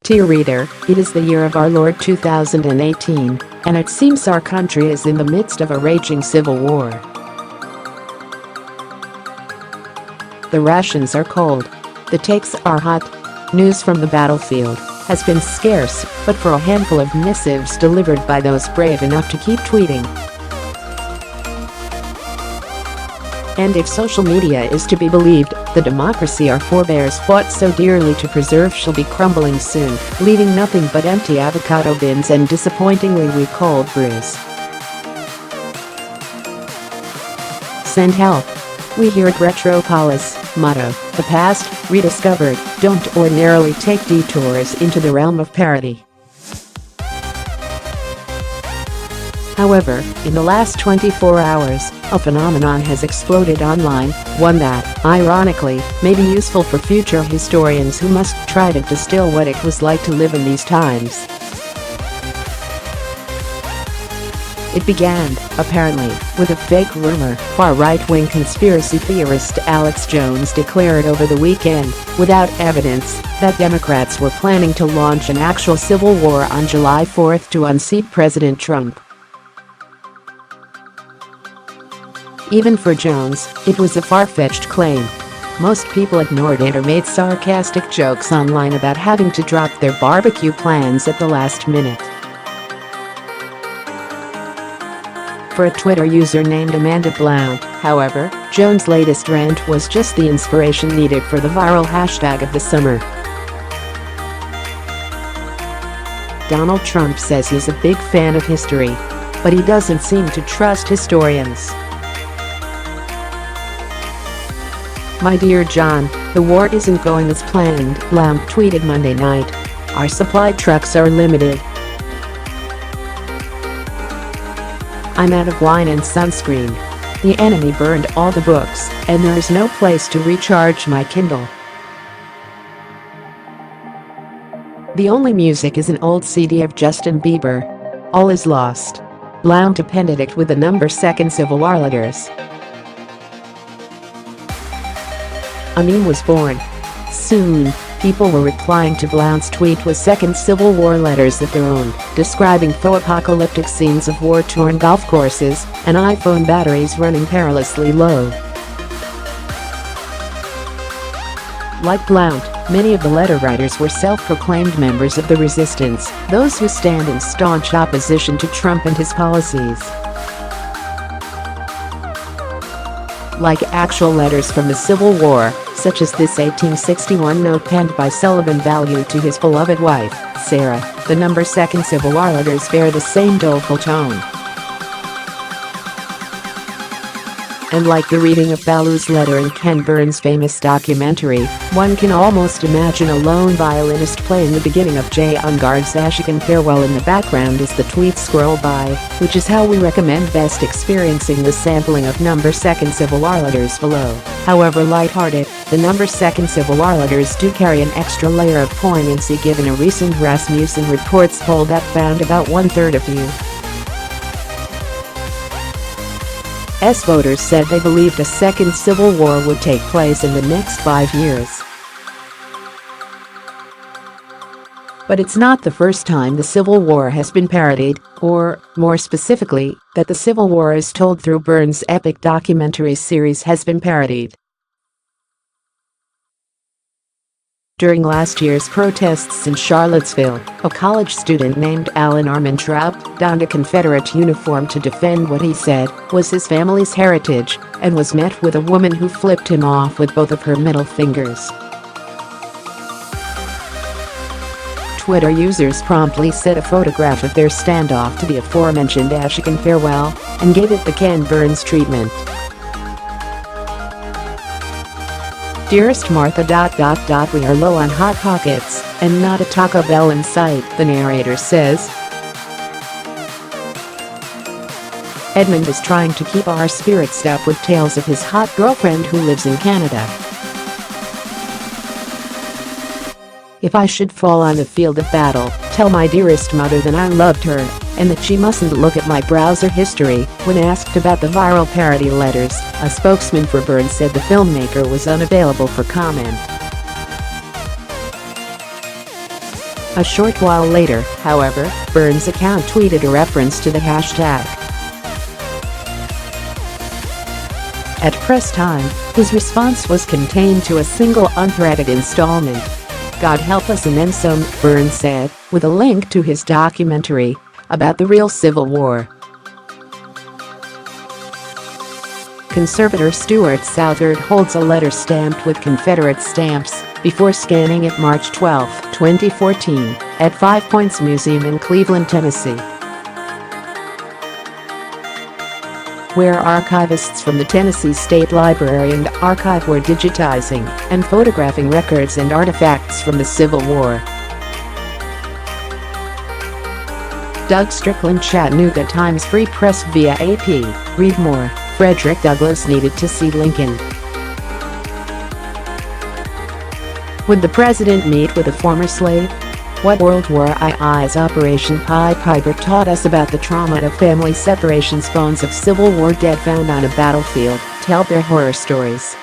Dear reader, it is the year of our Lord 2018, and it seems our country is in the midst of a raging civil war. The rations are cold. The takes are hot. News from the battlefield has been scarce, but for a handful of missives delivered by those brave enough to keep tweeting. And if social media is to be believed, the democracy our forebears fought so dearly to preserve shall be crumbling soon, leaving nothing but empty avocado bins and disappointingly weak cold brews. Send help. We hear at Retropolis motto, the past, rediscovered, don't ordinarily take detours into the realm of parody. However, in the last 24 hours, a phenomenon has exploded online, one that, ironically, may be useful for future historians who must try to distill what it was like to live in these times. It began, apparently, with a fake rumor far-right-wing conspiracy theorist Alex Jones declared over the weekend, without evidence, that Democrats were planning to launch an actual civil war on July 4 to unseat President Trump. Even for Jones, it was a far-fetched claim. Most people ignored it or made sarcastic jokes online about having to drop their barbecue plans at the last minute. For a Twitter user named Amanda Blount, however, Jones' latest rant was just the inspiration needed for the viral hashtag of the summer. Donald Trump says he's a big fan of history, but he doesn't seem to trust historians. My dear John, the war isn't going as planned, Blount tweeted Monday night. Our supply trucks are limited. I'm out of wine and sunscreen. The enemy burned all the books, and there is no place to recharge my Kindle. The only music is an old CD of Justin Bieber. All is lost. Blount appended it with the number Second Civil War letters. A meme was born. Soon, people were replying to Blount's tweet with Second Civil War letters of their own, describing faux-apocalyptic scenes of war-torn golf courses and iPhone batteries running perilously low. Like Blount, many of the letter writers were self-proclaimed members of the resistance, those who stand in staunch opposition to Trump and his policies. Like actual letters from the Civil War, such as this 1861 note penned by Sullivan Value to his beloved wife, Sarah, the number Second Civil War letters bear the same doleful tone. And like the reading of Value's letter in Ken Burns' famous documentary, one can almost imagine a lone violinist playing the beginning of Jay Ungar's Ashican Farewell in the background as the tweets scroll by, which is how we recommend best experiencing the sampling of number Second Civil War letters below. However lighthearted, the number Second Civil War letters do carry an extra layer of poignancy given a recent Rasmussen Reports poll that found about one-third of you. Voters said they believed a second civil war would take place in the next 5 years. But it's not the first time the Civil War has been parodied, or, more specifically, that the Civil War as told through Burns' epic documentary series has been parodied. During last year's protests in Charlottesville, a college student named Alan Armantrout donned a Confederate uniform to defend what he said was his family's heritage and was met with a woman who flipped him off with both of her middle fingers. Twitter users promptly set a photograph of their standoff to the aforementioned Ashican Farewell and gave it the Ken Burns treatment. Dearest Martha... we are low on Hot Pockets, and not a Taco Bell in sight, the narrator says. Edmund is trying to keep our spirits up with tales of his hot girlfriend who lives in Canada. If I should fall on the field of battle, tell my dearest mother that I loved her. and that she mustn't look at my browser history. When asked about the viral parody letters, a spokesman for Burns said the filmmaker was unavailable for comment. A short while later, however, Burns' account tweeted a reference to the hashtag. At press time, his response was contained to a single unthreaded installment. "God help us and then some," Burns said, with a link to his documentary about the real Civil War. Conservator Stuart Southard holds a letter stamped with Confederate stamps before scanning it March 12, 2014, at Five Points Museum in Cleveland, Tennessee, where archivists from the Tennessee State Library and Archive were digitizing and photographing records and artifacts from the Civil War. Doug Strickland, Chattanooga Times Free Press via AP. Read more. Frederick Douglass needed to see Lincoln. Would the president meet with a former slave? What World War II's Operation Pied Piper taught us about the trauma of family separations. Bones of Civil War dead found on a battlefield tell their horror stories.